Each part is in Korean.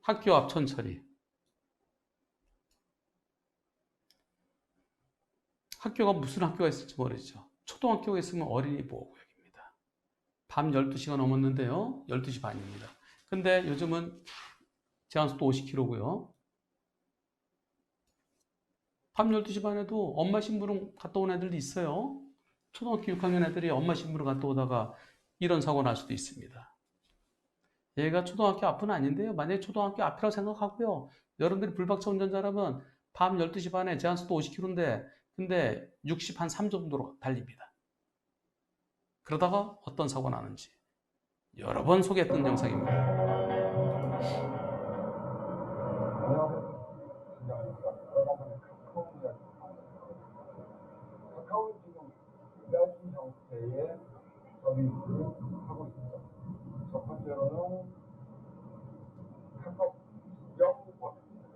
학교 앞 천천히. 학교가 무슨 학교가 있을지 모르죠. 초등학교가 있으면 어린이 보호구역입니다. 밤 12시가 넘었는데요. 12시 반입니다. 근데 요즘은 제한속도 50km고요. 밤 12시 반에도 엄마 심부름 갔다 온 애들도 있어요. 초등학교 6학년 애들이 엄마 심부름 갔다 오다가 이런 사고 날 수도 있습니다. 얘가 초등학교 앞은 아닌데요. 만약에 초등학교 앞이라고 생각하고요. 여러분들이 불박차 운전자라면 밤 12시 반에 제한속도 50km인데 근데 60 한 3 정도로 달립니다. 그러다가 어떤 사고가 나는지 여러 번 소개했던 영상입니다. 카카오 지금 두 가지 형태의 서비스를 하고 있습니다. 첫 번째로는 카카오 영 버튼입니다.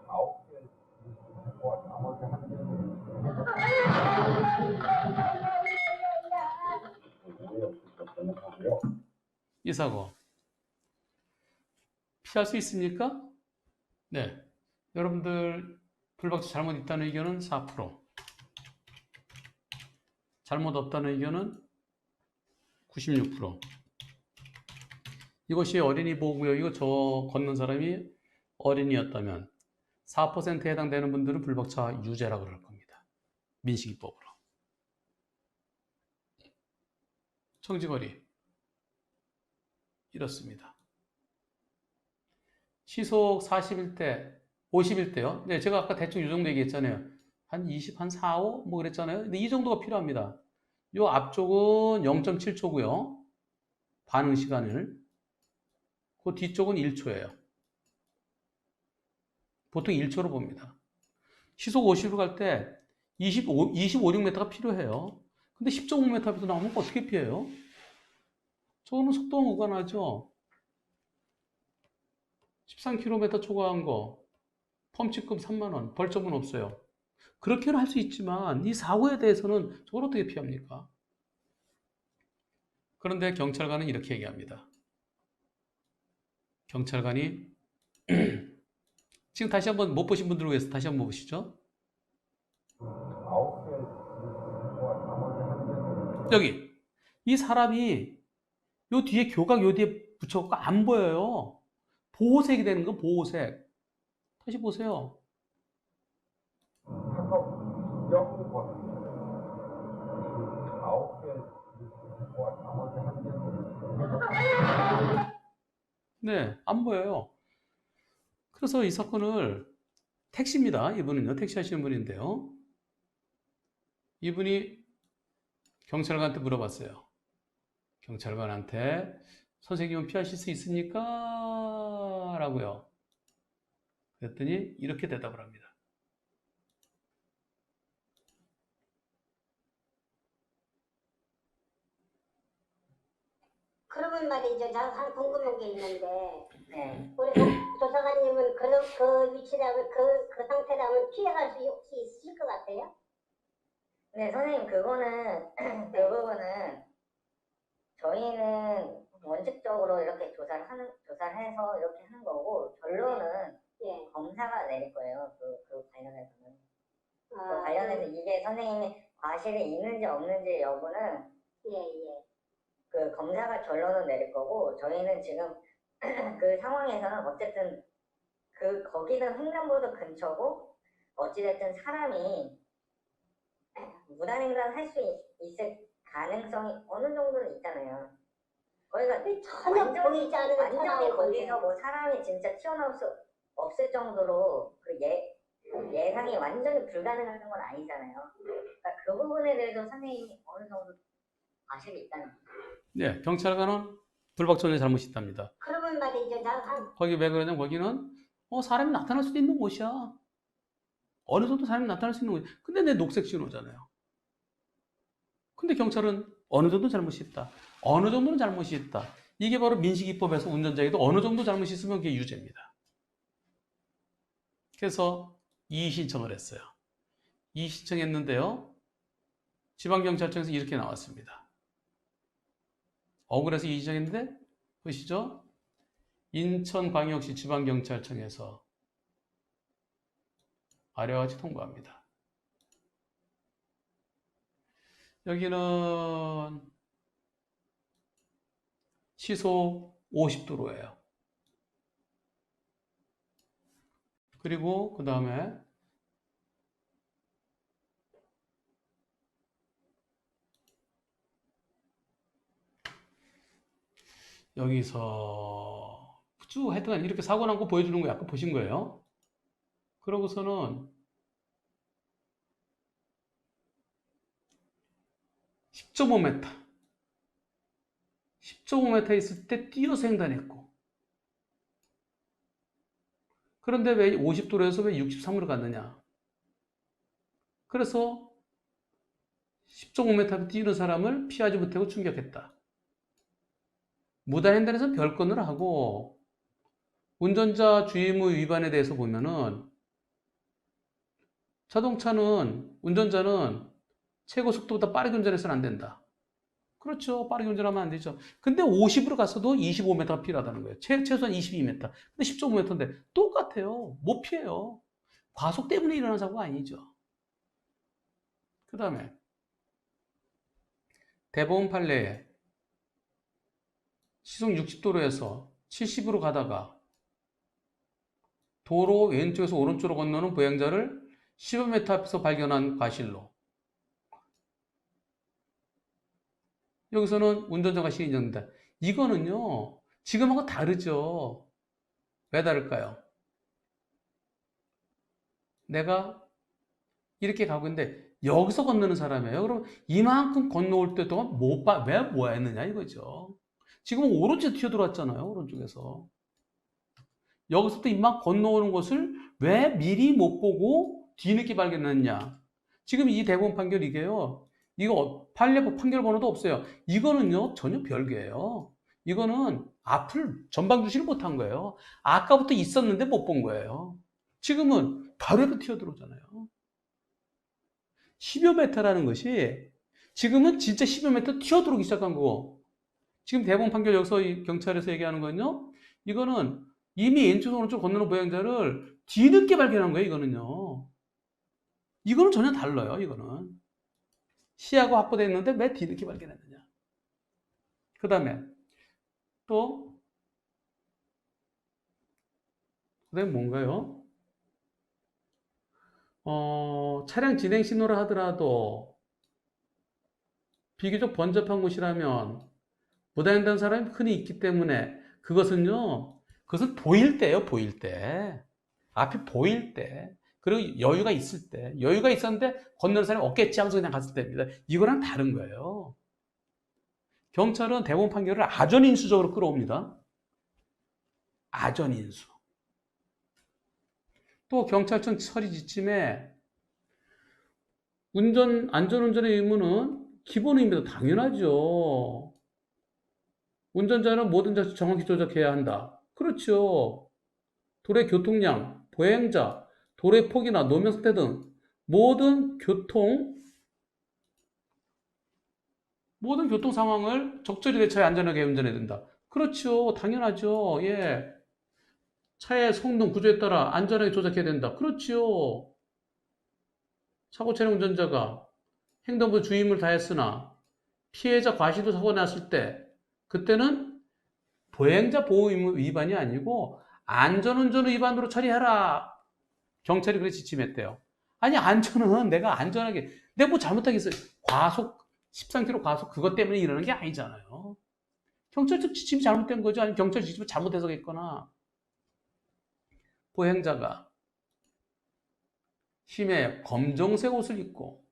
9개 정보와 나머지 한 개는 오해 없을 것 생각하고요. 이 사고 피할 수 있습니까? 네. 여러분들 불박차 잘못 있다는 의견은 4%, 잘못 없다는 의견은 96%. 이것이 어린이 보호구역이고 저 걷는 사람이 어린이였다면 4%에 해당되는 분들은 불박차 유죄라고 그럴 겁니다. 민식이법으로. 청지거리 이렇습니다. 시속 41대, 51대요. 네, 제가 아까 대충 이 정도 얘기했잖아요. 한 20, 한 4, 5? 뭐 그랬잖아요. 근데 이 정도가 필요합니다. 요 앞쪽은 0.7초고요. 반응 시간을. 그 뒤쪽은 1초예요. 보통 1초로 봅니다. 시속 50으로 갈 때 25, 6m가 필요해요. 근데 10.5m에서 나오면 어떻게 피해요? 저거는 속도가 무관하죠. 13km 초과한 거, 펌치금 3만원, 벌점은 없어요. 그렇게는 할 수 있지만 이 사고에 대해서는 저걸 어떻게 피합니까? 그런데 경찰관은 이렇게 얘기합니다. 경찰관이 지금 다시 한번 못 보신 분들을 위해서 다시 한번 보시죠. 9개 정보와 나머지 한 개는 여기 이 사람이 요 뒤에 교각 요 뒤에 붙여갖고 안 보여요. 보호색이 되는 건 보호색. 다시 보세요. 카카오 영 버튼입니다. 9개 정보와 나머지 한 개는 네, 안 보여요. 그래서 이 사건을 택시입니다. 이분은요, 택시 하시는 분인데요. 이분이 경찰관한테 물어봤어요. 경찰관한테 선생님은 피하실 수 있습니까? 라고요. 그랬더니 이렇게 대답을 합니다. 그러면 말이죠. 저 한 궁금한 게 있는데, 네. 우리 조사관님은 그 위치라면, 그 상태라면 피해갈 수 혹시 있을 것 같아요? 네, 선생님, 그거는, 그 부분은, 저희는 원칙적으로 이렇게 조사를 해서 이렇게 하는 거고, 결론은 예. 검사가 내릴 거예요. 그 관련해서는. 그 아, 관련해서 이게 선생님이 과실이 있는지 없는지 여부는, 예. 그 검사가 결론을 내릴 거고, 저희는 지금 그 상황에서는 어쨌든 거기는 횡단보도 근처고, 어찌됐든 사람이 무단횡단 할 수 있을 가능성이 어느 정도는 있잖아요. 거기가 전혀 보이지 않는 완전히 천하의 거기서 뭐 사람이 진짜 튀어나올 수 없을 정도로 예상이 완전히 불가능한 건 아니잖아요. 그러니까 그 부분에 대해서 선생님이 어느 정도 과실이 있다는 거죠. 네, 경찰관은 불박차의 잘못이 있답니다. 그러면 말이죠. 거기 왜 그러냐면 거기는 사람이 나타날 수도 있는 곳이야. 어느 정도 사람이 나타날 수 있는 곳이야. 근데 내 녹색 신호잖아요. 근데 경찰은 어느 정도 잘못이 있다. 어느 정도는 잘못이 있다. 이게 바로 민식이법에서 운전자에도 어느 정도 잘못이 있으면 그게 유죄입니다. 그래서 이의 신청을 했어요. 이의 신청했는데요. 지방경찰청에서 이렇게 나왔습니다. 억울해서 이의 신청했는데 보시죠. 인천광역시 지방경찰청에서 아래와 같이 통보합니다. 여기는 시속 50도로예요. 그리고 그 다음에 여기서 쭉 하여튼 이렇게 사고 난 거 보여주는 거 약간 보신 거예요. 그러고서는 10.5m 10.5m 있을 때 뛰어서 횡단했고, 그런데 왜 50도로에서 왜 63으로 갔느냐? 그래서 10.5m 뛰는 사람을 피하지 못하고 충격했다. 무단 횡단에서 별건을 하고, 운전자 주의의무 위반에 대해서 보면은 운전자는 최고 속도보다 빠르게 운전해서는 안 된다. 그렇죠. 빠르게 운전하면 안 되죠. 근데 50으로 갔어도 25m가 필요하다는 거예요. 최소한 22m. 근데 10.5m인데 똑같아요. 못 피해요. 과속 때문에 일어난 사고가 아니죠. 그 다음에 대법원 판례에 시속 60도로에서 70으로 가다가 도로 왼쪽에서 오른쪽으로 건너는 보행자를 10여 m 앞에서 발견한 과실로, 여기서는 운전자가 시인정다. 이거는요, 지금하고 다르죠. 왜 다를까요? 내가 이렇게 가고 있는데 여기서 건너는 사람이에요. 그럼 이만큼 건너올 때 동안 왜 뭐 했느냐 이거죠. 지금은 오른쪽에 튀어들어왔잖아요. 오른쪽에서. 여기서부터 이만 건너오는 것을 왜 미리 못 보고 뒤늦게 발견했냐. 지금 이 대법원 판결 이게요. 이거 판결 번호도 없어요. 이거는요 전혀 별개예요. 이거는 앞을 전방 주시를 못한 거예요. 아까부터 있었는데 못 본 거예요. 지금은 바로 이렇게 튀어들어오잖아요. 10여 m라는 것이 지금은 진짜 10여 m 튀어들어오기 시작한 거고, 지금 대법원 판결 여기서 경찰에서 얘기하는 건요, 이거는 이미 왼쪽 오른쪽 건너는 보행자를 뒤늦게 발견한 거예요. 이거는 전혀 달라요. 이거는 시야가 확보되어 있는데 왜 뒤늦게 발견했느냐. 그 다음에 또 그다음에 뭔가요? 차량 진행 신호를 하더라도 비교적 번잡한 곳이라면 무단횡단 사람이 흔히 있기 때문에 그것은 보일 때예요. 보일 때. 앞이 보일 때. 그리고 여유가 있을 때. 여유가 있었는데 건너는 사람이 없겠지 하면서 그냥 갔을 때입니다. 이거랑 다른 거예요. 경찰은 대법원 판결을 아전인수적으로 끌어옵니다. 아전인수. 또 경찰청 처리 지침에 안전운전의 의무는 기본 의무입니다. 당연하죠. 운전자는 모든 자체 정확히 조작해야 한다. 그렇죠. 도로의 교통량, 보행자, 도로의 폭이나 노면 상태 등 모든 교통 상황을 적절히 대처해 안전하게 운전해야 된다. 그렇죠. 당연하죠. 예. 차의 성능 구조에 따라 안전하게 조작해야 된다. 그렇죠. 사고 차량 운전자가 횡단보 주의무를 다했으나 피해자 과실로 사고 났을 때 그때는 보행자 보호 의무 위반이 아니고 안전운전 위반으로 처리하라. 경찰이 그렇게 지침했대요. 아니, 안전은 내가 안전하게, 내가 뭐 잘못하겠어요. 과속, 13km 과속 그것 때문에 일어나는 게 아니잖아요. 경찰청 지침이 잘못된 거죠. 아니면 경찰 지침을 잘못 해석했거나. 보행자가 심해 검정색 옷을 입고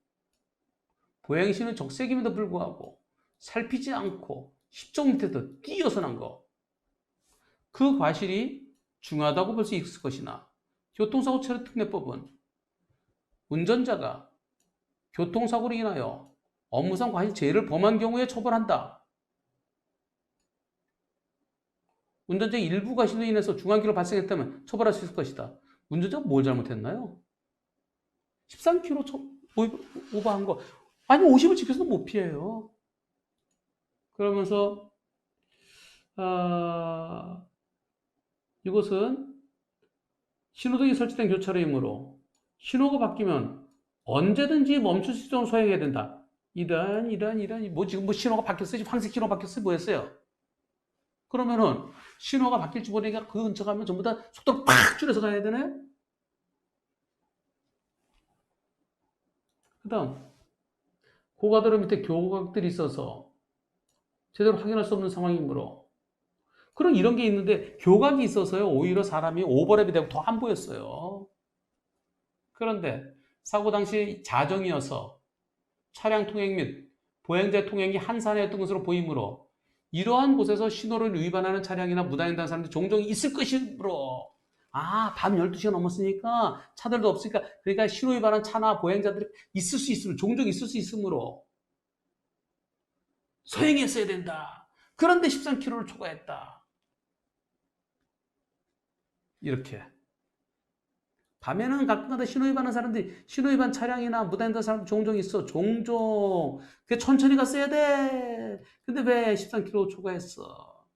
보행신은 적색임에도 불구하고 살피지 않고 10.5m 뛰어서 난 거. 그 과실이 중하다고 볼 수 있을 것이나 교통사고 처리 특례법은 운전자가 교통사고로 인하여 업무상 과실 제의를 범한 경우에 처벌한다. 운전자의 일부 과실로 인해서 중한기로 발생했다면 처벌할 수 있을 것이다. 운전자가 뭘 잘못했나요? 13km 오버한 거. 아니, 50을 지켜서도 못 피해요. 그러면서 이곳은 신호등이 설치된 교차로이므로 신호가 바뀌면 언제든지 멈출 수 있도록 소행해야 된다. 뭐 지금 뭐 신호가 바뀌었어요? 황색 신호가 바뀌었어요? 뭐였어요? 그러면은 신호가 바뀔지 모르니까 그 근처 가면 전부 다 속도를 팍 줄여서 가야 되네? 그 다음, 고가도로 밑에 교각들이 있어서 제대로 확인할 수 없는 상황이므로 그런 이런 게 있는데 교각이 있어서요 오히려 사람이 오버랩이 되고 더 안 보였어요. 그런데 사고 당시 자정이어서 차량 통행 및 보행자 통행이 한산했던 것으로 보이므로 이러한 곳에서 신호를 위반하는 차량이나 무단횡단 사람들이 종종 있을 것이므로 밤 12시가 넘었으니까 차들도 없으니까 그러니까 신호 위반한 차나 보행자들이 있을 수 있으면 종종 있을 수 있으므로 소행했어야 된다. 그런데 13km를 초과했다. 이렇게 밤에는 가끔가다 신호 위반하는 사람들이 신호 위반 차량이나 무단횡단 사람들 종종 있어. 종종. 그 천천히 갔어야 돼. 근데 왜 13km 초과했어?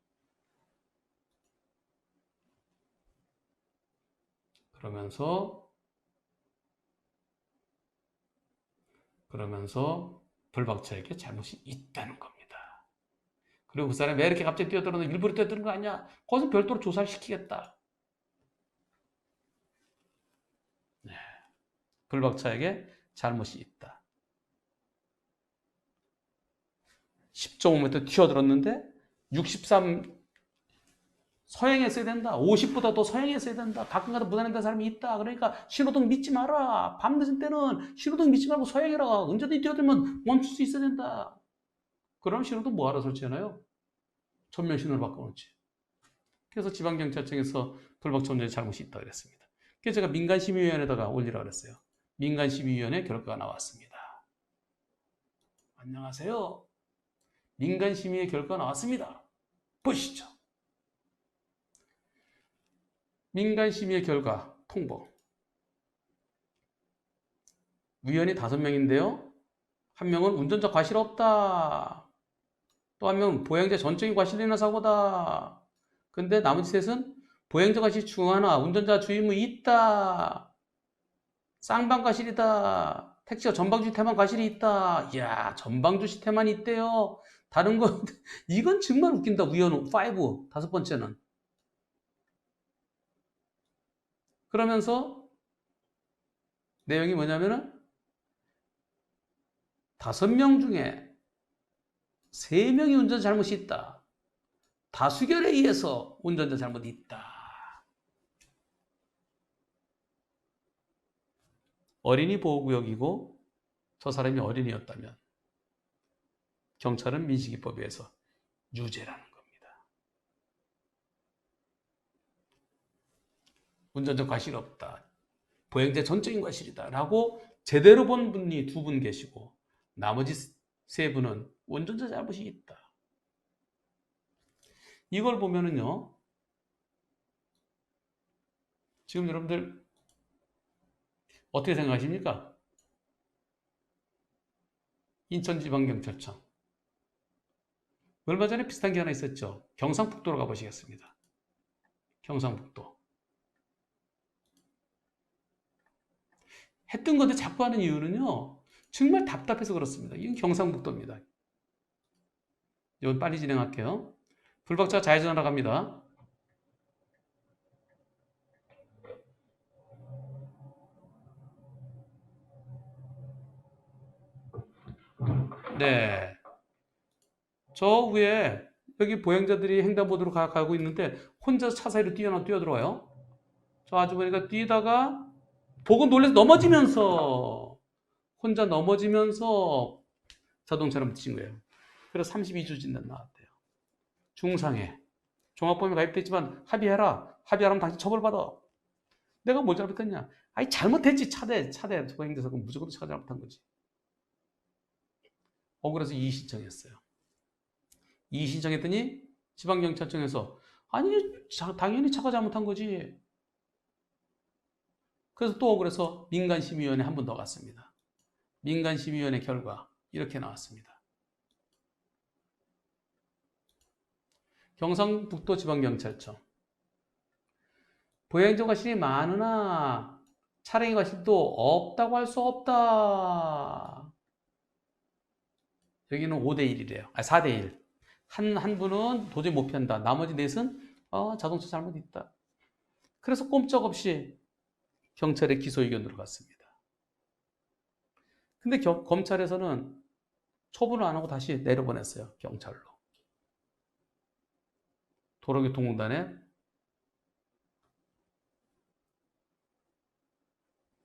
그러면서 불박차에게 잘못이 있다는 겁니다. 그리고 그 사람이 왜 이렇게 갑자기 뛰어들었나? 일부러 뛰어드는 거 아니야? 거기서 별도로 조사를 시키겠다. 불박차에게 잘못이 있다. 10.5m 뛰어들었는데 63 서행했어야 된다. 50보다 더 서행했어야 된다. 가끔가다 무단횡단 사람이 있다. 그러니까 신호등 믿지 마라. 밤 늦은 때는 신호등 믿지 말고 서행해라. 언제든지 뛰어들면 멈출 수 있어야 된다. 그럼 신호등 뭐하러 설치하나요? 전면 신호를 바꿔놓지. 그래서 지방경찰청에서 불박차 운전에 잘못이 있다 그랬습니다. 그래서 제가 민간심의위원회에다가 올리라고 그랬어요. 민간심의위원회 결과가 나왔습니다. 안녕하세요. 민간심의의 결과가 나왔습니다. 보시죠. 민간심의의 결과 통보. 위원이 5명인데요. 한 명은 운전자 과실 없다. 또 한 명은 보행자 전적인 과실로 인한 사고다. 근데 나머지 셋은 보행자 과실 중 하나, 운전자 주의무 있다. 쌍방 과실이다. 택시가 전방주 시태만 과실이 있다. 이야, 전방주 시태만 있대요. 다른 건, 이건 정말 웃긴다. 위원 5, 5번째는. 그러면서 내용이 뭐냐면은 5명 중에 3명이 운전자 잘못이 있다. 다수결에 의해서 운전자 잘못이 있다. 어린이 보호구역이고 저 사람이 어린이였다면 경찰은 민식이법에 의해서 유죄라는 겁니다. 운전자 과실 없다. 보행자 전적인 과실이다. 라고 제대로 본 분이 2분 계시고 나머지 3분은 운전자 잘못이 있다. 이걸 보면은요. 지금 여러분들 어떻게 생각하십니까? 인천지방경찰청. 얼마 전에 비슷한 게 하나 있었죠. 경상북도로 가보시겠습니다. 경상북도. 했던 건데 자꾸 하는 이유는요. 정말 답답해서 그렇습니다. 이건 경상북도입니다. 이건 빨리 진행할게요. 불박차가 좌회전하러 갑니다. 네. 저 위에 여기 보행자들이 횡단보도로 가고 있는데 혼자 차 사이로 뛰어들어와요. 저 아주머니가 뛰다가 보고 놀라서 넘어지면서 혼자 넘어지면서 자동차를 묻힌 거예요. 그래서 32주 진단 나왔대요. 중상해. 종합보험에 가입됐지만 합의해라. 합의하라면 당신 처벌받아. 내가 뭘 잘못했냐? 아니 잘못했지. 차대 보행자서 무조건 차가 잘못한 거지. 그래서 이의 신청했어요. 이의 신청했더니 지방경찰청에서 아니 당연히 차가 잘못한 거지. 그래서 또 억울해서 민간심의위원회 한 번 더 갔습니다. 민간심의위원회 결과 이렇게 나왔습니다. 경상북도 지방경찰청 보행자 과실이 많으나 차량의 과실도 없다고 할 수 없다. 여기는 5대1이래요. 4대1. 한 분은 도저히 못 피한다. 나머지 넷은 자동차 잘못 있다. 그래서 꼼짝없이 경찰에 기소 의견으로 갔습니다. 근데 검찰에서는 처분을 안 하고 다시 내려보냈어요. 경찰로. 도로교통공단에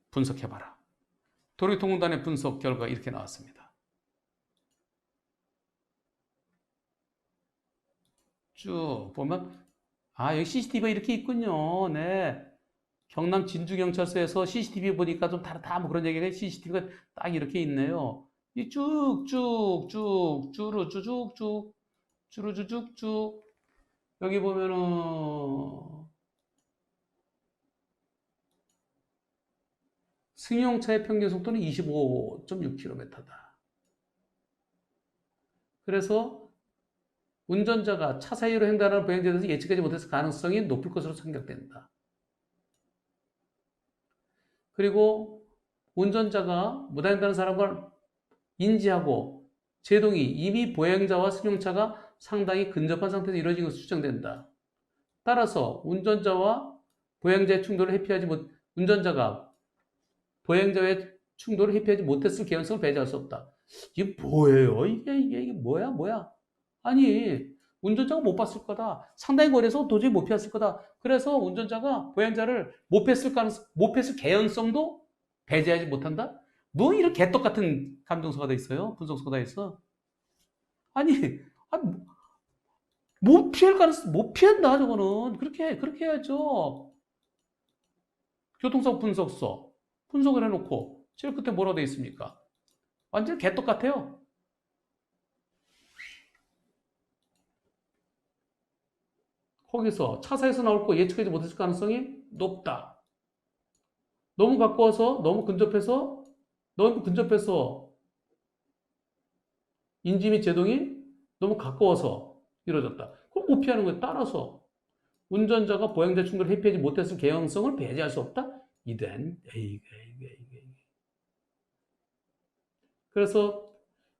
분석해봐라. 도로교통공단의 분석 결과가 이렇게 나왔습니다. 쭉 보면 여기 CCTV가 이렇게 있군요. 네. 경남 진주경찰서에서 CCTV 보니까 좀 다르다 뭐 그런 얘기가 CCTV가 딱 이렇게 있네요. 이 쭉쭉쭉 쭈루쭈쭉쭉 쭈루쭈쭉쭉 여기 보면은 승용차의 평균 속도는 25.6km다. 그래서 운전자가 차 사이로 횡단하는 보행자에 대해서 예측하지 못했을 가능성이 높을 것으로 생각된다. 그리고 운전자가 무단횡단하는 사람을 인지하고 제동이 이미 보행자와 승용차가 상당히 근접한 상태에서 이루어진 것으로 추정된다. 따라서 운전자가 보행자의 충돌을 회피하지 못했을 개연성을 배제할 수 없다. 이게 뭐예요? 이게 뭐야? 아니, 운전자가 못 봤을 거다. 상당히 거리에서 도저히 못 피했을 거다. 그래서 운전자가 보행자를 못 피했을 개연성도 배제하지 못한다? 뭐 이런 개떡 같은 감정서가 돼 있어요. 분석서가 돼 있어. 아니, 못 피할 가능성, 못 피한다, 저거는. 그렇게 해야죠. 교통사고 분석서. 분석을 해놓고, 제일 끝에 뭐라고 돼 있습니까? 완전 개떡 같아요. 거기서 차사에서 나올 거 예측하지 못했을 가능성이 높다. 너무 가까워서, 너무 근접해서 인지 및 제동이 너무 가까워서 이루어졌다. 그럼 못 피하는 거에 따라서 운전자가 보행자 충돌을 회피하지 못했을 개연성을 배제할 수 없다? 이된 그래서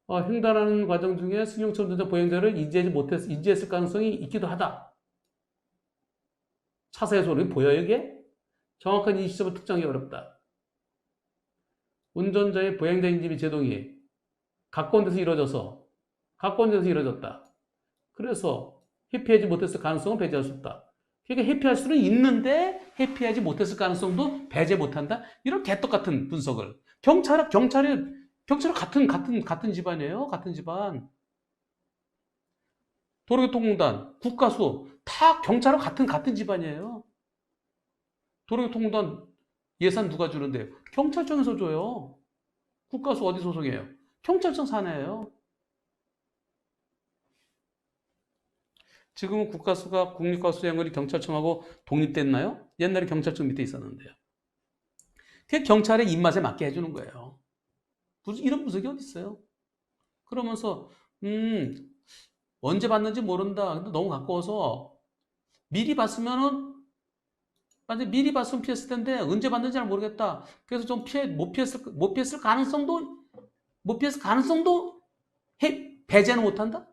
횡단하는 과정 중에 승용차 운전자 보행자를 인지했을 가능성이 있기도 하다. 차사에서 오는 보여요, 이게? 정확한 인지점을 특정하기 어렵다. 운전자의 보행자 인지 및 제동이 가까운 데서 이루어졌다. 그래서 회피하지 못했을 가능성은 배제할 수 없다. 그러니까 회피할 수는 있는데 회피하지 못했을 가능성도 배제 못한다. 이런 개떡 같은 분석을 경찰이 같은 집안이에요. 같은 집안. 도로교통공단, 국가수 다 경찰하고 같은 집안이에요. 도로교통공단 예산 누가 주는데요? 경찰청에서 줘요. 국가수 어디 소속이에요? 경찰청 산하예요. 지금은 국가수가 국립과수연구원이 경찰청하고 독립됐나요? 옛날에 경찰청 밑에 있었는데요. 그게 경찰의 입맛에 맞게 해주는 거예요. 이런 분석이 어디 있어요? 그러면서 언제 봤는지 모른다. 근데 너무 가까워서 미리 봤으면 피했을 텐데 언제 봤는지 잘 모르겠다. 그래서 좀 못 피했을 가능성도 배제는 못한다.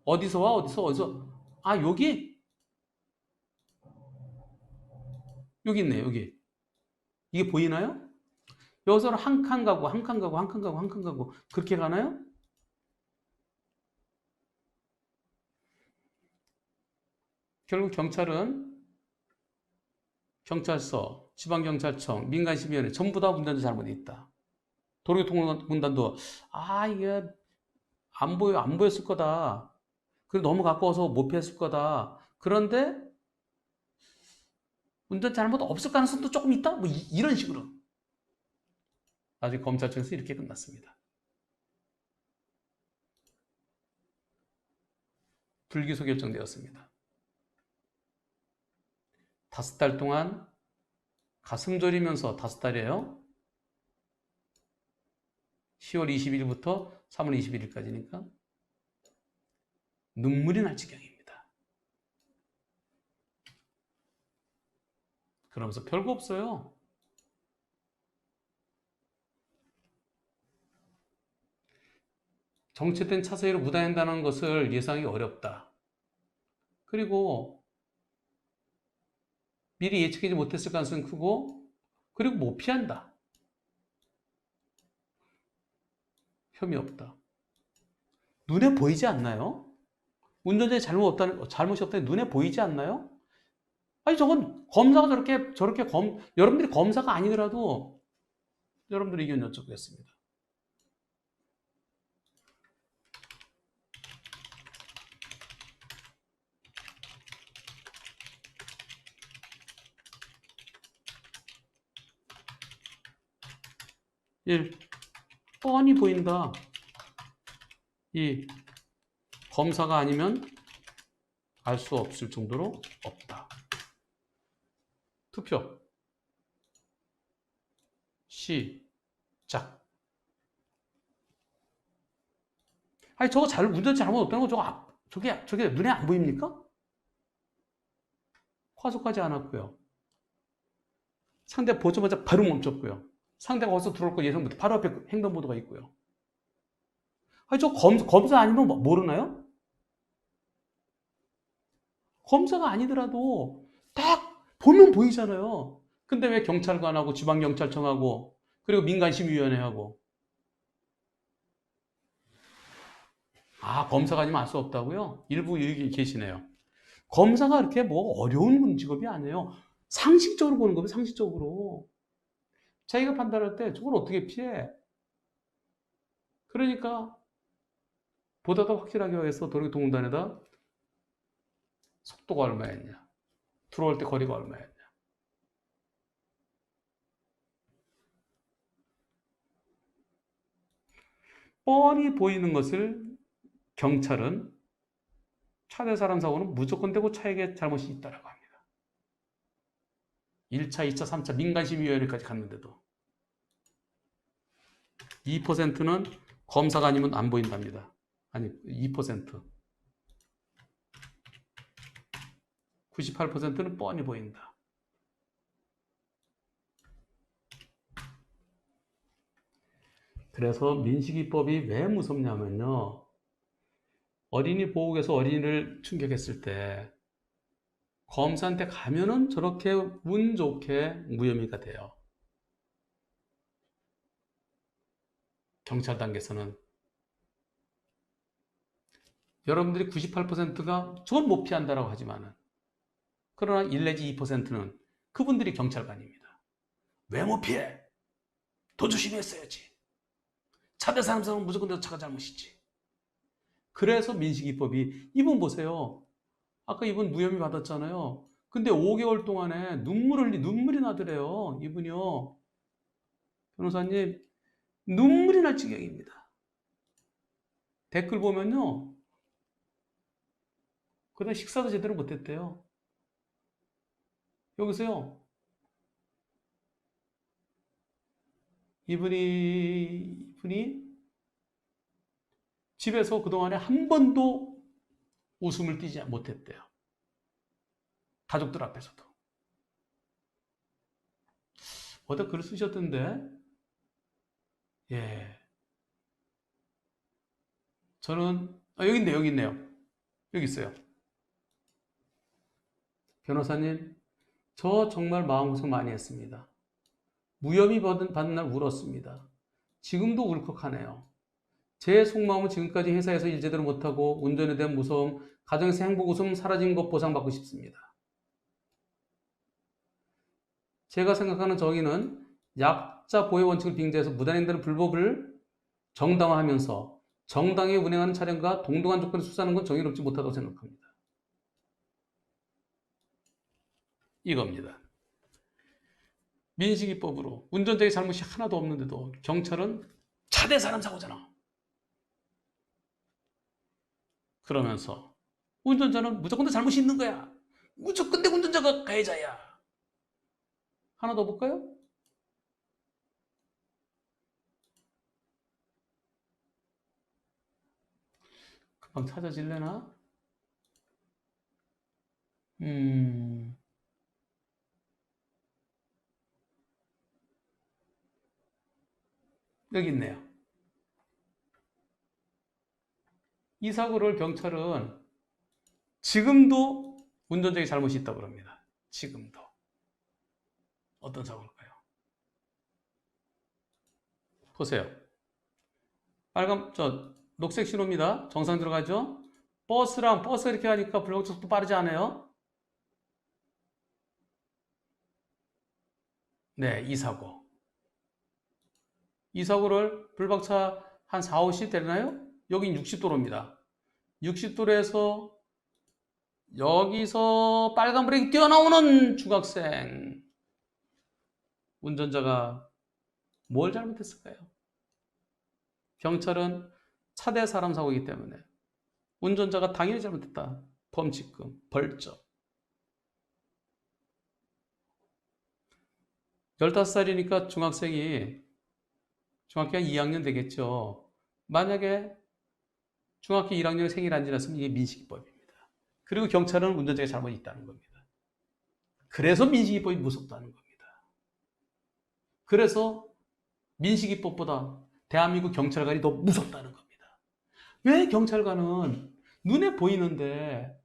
어디서? 여기 있네, 여기. 이게 보이나요? 여기서는 한 칸 가고 그렇게 가나요? 결국 경찰서, 지방경찰청, 민간시민위원회 전부 다 운전자 잘못이 있다. 도로교통공단도 이게 안 보였을 거다. 그리고 너무 가까워서 못 피했을 거다. 그런데 운전 잘못 없을 가능성도 조금 있다? 뭐 이런 식으로. 나중에 검찰청에서 이렇게 끝났습니다. 불기소 결정되었습니다. 5달 동안 가슴 졸이면서 5달이에요. 10월 20일부터 3월 21일까지니까 눈물이 날 지경입니다. 그러면서 별거 없어요. 정체된 차 사이로 무단횡단하는 것을 예상하기 어렵다. 그리고 미리 예측하지 못했을 가능성이 크고, 그리고 못 피한다. 혐의 없다. 눈에 보이지 않나요? 운전자의 잘못이 없다니 눈에 보이지 않나요? 아니, 저건 검사가 여러분들이 검사가 아니더라도 여러분들 의견 여쭙겠습니다. 1. 뻔히 보인다. 2. 검사가 아니면 알 수 없을 정도로 없다. 투표. 시작. 아니, 저거 운전 잘못 없다는 거 저게 눈에 안 보입니까? 과속하지 않았고요. 상대 보자마자 바로 멈췄고요. 상대가 어디서 들어올 거 예상 못해. 바로 앞에 횡단보도가 있고요. 아니, 저 검사 아니면 모르나요? 검사가 아니더라도 딱 보면 보이잖아요. 근데 왜 경찰관하고 지방경찰청하고 그리고 민간심의위원회하고 검사가 아니면 알 수 없다고요? 일부 여기 계시네요. 검사가 그렇게 뭐 어려운 직업이 아니에요. 상식적으로 보는 거예요, 상식적으로. 자기가 판단할 때 저걸 어떻게 피해? 그러니까 보다 더 확실하게 위해서 도로교통공단에다 속도가 얼마였냐, 들어올 때 거리가 얼마였냐. 뻔히 보이는 것을 경찰은 차대 사람 사고는 무조건 되고 차에게 잘못이 있다라고 합니다. 1차, 2차, 3차 민간심의위원회까지 갔는데도 2%는 검사가 아니면 안 보인답니다. 아니, 2%. 98%는 뻔히 보인다. 그래서 민식이법이 왜 무섭냐면요. 어린이 보호구에서 어린이를 충격했을 때 검사한테 가면은 저렇게 운 좋게 무혐의가 돼요. 경찰 단계에서는 여러분들이 98%가 저건 못 피한다라고 하지만은, 그러나 1 내지 2%는 그분들이 경찰관입니다. 왜 못 피해? 더 조심히 했어야지. 차대 사람 무조건 내 차가 잘못이지. 그래서 민식이법이, 이분 보세요. 아까 이분 무혐의 받았잖아요. 근데 5개월 동안에 눈물이 나더래요. 이분이요. 변호사님, 눈물이 날 지경입니다. 댓글 보면요. 그다음 식사도 제대로 못했대요. 여기서요. 이분이 집에서 그동안에 한 번도 웃음을 띄지 못했대요. 가족들 앞에서도. 어디 글을 쓰셨던데, 예. 저는, 여기 있네요. 여기 있어요. 변호사님, 저 정말 마음고생 많이 했습니다. 무혐의 받는 날 울었습니다. 지금도 울컥하네요. 제 속마음은 지금까지 회사에서 일 제대로 못하고 운전에 대한 무서움, 가정에서 행복 웃음 사라진 것 보상받고 싶습니다. 제가 생각하는 정의는 약자 보호 원칙을 빙자해서 무단횡단의 불법을 정당화하면서 정당하게 운행하는 차량과 동등한 조건을 수사하는 건 정의롭지 못하다고 생각합니다. 이겁니다. 민식이법으로 운전자의 잘못이 하나도 없는데도 경찰은 차대 사람 사고잖아. 그러면서 운전자는 무조건 다 잘못이 있는 거야. 무조건 내 운전자가 가해자야. 하나 더 볼까요? 금방 찾아질래나? 여기 있네요. 이 사고를 경찰은 지금도 운전자의 잘못이 있다고 그럽니다. 지금도. 어떤 사고일까요? 보세요. 녹색 신호입니다. 정상 들어가죠? 버스랑 버스 이렇게 하니까 불법적 속도 빠르지 않아요? 네, 이 사고. 이 사고를 불박차 한 4, 50 되나요? 여긴 60도로입니다. 60도로에서 여기서 빨간 브레이크 뛰어나오는 중학생. 운전자가 뭘 잘못했을까요? 경찰은 차대 사람 사고이기 때문에 운전자가 당연히 잘못했다. 범칙금, 벌점. 15살이니까 중학생이 중학교 한 2학년 되겠죠. 만약에 중학교 1학년 생일 안 지났으면 이게 민식이법입니다. 그리고 경찰은 운전자가 잘못이 있다는 겁니다. 그래서 민식이법이 무섭다는 겁니다. 그래서 민식이법보다 대한민국 경찰관이 더 무섭다는 겁니다. 왜 경찰관은 눈에 보이는데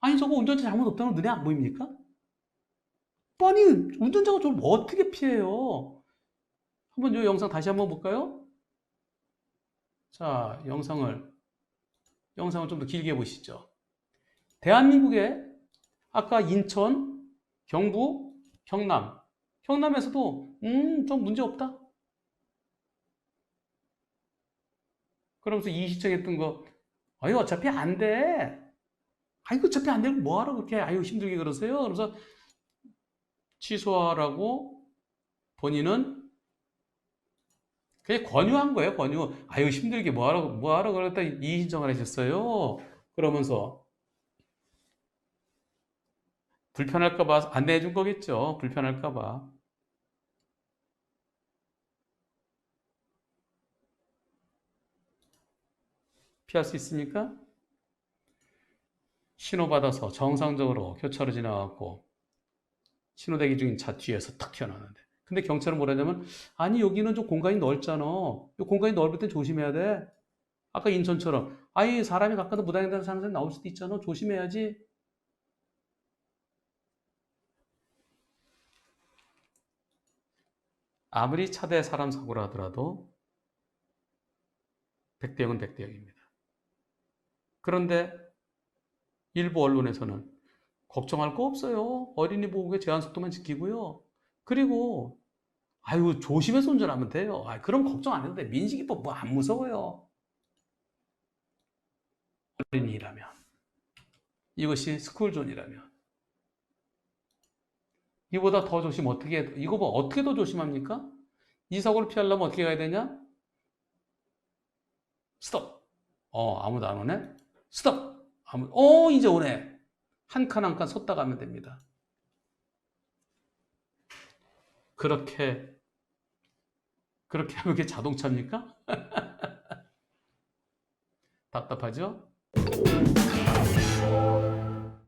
아니 저거 운전자 잘못 없다는 거 눈에 안 보입니까? 아니 운전자가 저걸 어떻게 피해요? 한번 이 영상 다시 한번 볼까요? 자, 영상을 좀 더 길게 보시죠. 대한민국에 아까 인천, 경북, 경남에서도 좀 문제 없다. 그러면서 이 시청했던 거 아유 어차피 안 돼. 아이고 어차피 안 되면 뭐하러 그렇게 아유 힘들게 그러세요? 그러면서 취소하라고 본인은 그냥 권유한 거예요, 권유. 아유, 힘들게 뭐하러 그랬다 이의 신청을 하셨어요? 그러면서 불편할까봐 안내해 준 거겠죠. 불편할까봐. 피할 수 있습니까? 신호받아서 정상적으로 교차로 지나갔고 신호 대기 중인 차 뒤에서 탁 튀어나왔는데 근데 경찰은 뭐라냐면 아니 여기는 좀 공간이 넓잖아. 이 공간이 넓을 땐 조심해야 돼. 아까 인천처럼 아니 사람이 가까이 무단횡단 사는 사람 나올 수도 있잖아. 조심해야지. 아무리 차대 사람 사고라 하더라도 100대 0은 100대 0입니다. 그런데 일부 언론에서는 걱정할 거 없어요. 어린이 보호구의 제한속도만 지키고요. 그리고 아유 조심해서 운전하면 돼요. 그럼 걱정 안 해도 돼. 민식이법 뭐 안 무서워요. 어린이라면 이것이 스쿨존이라면 이보다 더 조심 어떻게 이거 뭐 어떻게 더 조심합니까? 이 사고를 피하려면 어떻게 가야 되냐? 스톱. 아무도 안 오네. 스톱. 이제 오네. 한 칸 한 칸 섰다 가면 됩니다. 그렇게 하면 그게 자동차입니까? 답답하죠?